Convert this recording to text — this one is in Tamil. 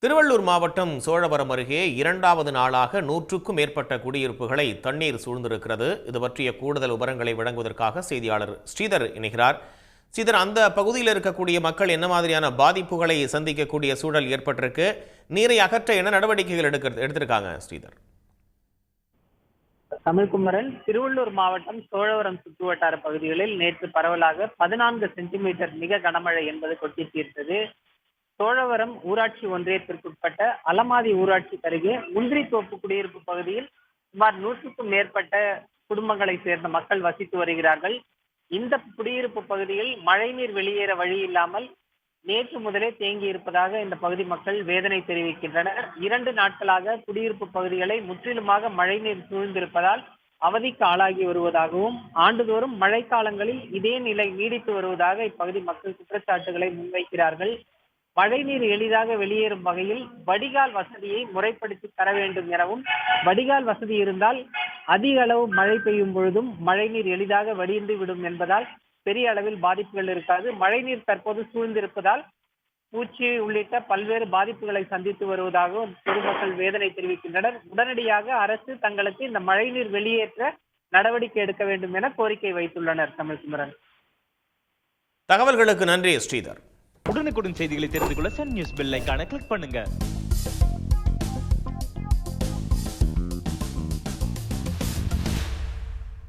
திருவள்ளூர் மாவட்டம் சோழவரம் அருகே இரண்டாவது நாளாக 100க்கும் மேற்பட்ட குடியிருப்புகளை தண்ணீர் சூழ்ந்திருக்கிறது. இது பற்றிய கூடுதல் விவரங்களை வழங்குவதற்காக செய்தியாளர் ஸ்ரீதர் இணைகிறார். ஸ்ரீதர், அந்த பகுதியில் இருக்கக்கூடிய மக்கள் என்ன மாதிரியான பாதிப்புகளை சந்திக்கக்கூடிய சூழல் ஏற்பட்டிருக்கு? நீரை அகற்ற என்ன நடவடிக்கைகள் எடுத்திருக்காங்க ஸ்ரீதர்? தமிழ்குமரன், திருவள்ளூர் மாவட்டம் சோழவரம் சுற்றுவட்டார பகுதிகளில் நேற்று பரவலாக 14 சென்டிமீட்டர் மிக கனமழை என்பது கொட்டி தீர்த்தது. சோழவரம் ஊராட்சி ஒன்றியத்திற்குட்பட்ட அலமாதி ஊராட்சி அருகே முந்திரித்தோப்பு குடியிருப்பு பகுதியில் சுமார் 100க்கும் மேற்பட்ட குடும்பங்களை சேர்ந்த மக்கள் வசித்து வருகிறார்கள். இந்த குடியிருப்பு பகுதியில் மழைநீர் வெளியேற வழி இல்லாமல் நேற்று முதலே தேங்கி இருப்பதாக இந்த பகுதி மக்கள் வேதனை தெரிவிக்கின்றனர். 2 நாட்களாக குடியிருப்பு பகுதிகளை முற்றிலுமாக மழைநீர் சூழ்ந்திருப்பதால் அவதிக்கு ஆளாகி வருவதாகவும், ஆண்டுதோறும் மழைக்காலங்களில் இதே நிலை நீடித்து வருவதாக இப்பகுதி மக்கள் குற்றச்சாட்டுகளை முன்வைக்கிறார்கள். மழைநீர் எளிதாக வெளியேறும் வகையில் வடிகால் வசதியை முறைப்படுத்தி தர வேண்டும் எனவும், வடிகால் வசதி இருந்தால் அதிக அளவு மழை பெய்யும் பொழுதும் மழைநீர் எளிதாக வடிந்து விடும் என்பதால் பெரிய அளவில் பாதிப்புகள் இருக்காது. மழைநீர் தற்போது சூழ்ந்திருப்பதால் பூச்சி உள்ளிட்ட பல்வேறு பாதிப்புகளை சந்தித்து வருவதாகவும் பொதுமக்கள் வேதனை தெரிவிக்கின்றனர். உடனடியாக அரசு தங்களுக்கு இந்த மழைநீர் வெளியேற்ற நடவடிக்கை எடுக்க வேண்டும் என கோரிக்கை வைத்துள்ளனர். தமிழ்குமரன், தகவல்களுக்கு நன்றி ஸ்ரீதர். உடனுக்குடன் செய்திகளை தெரிந்து கொள்ள சன் நியூஸ் பெல் ஐகானை கிளிக் பண்ணுங்க.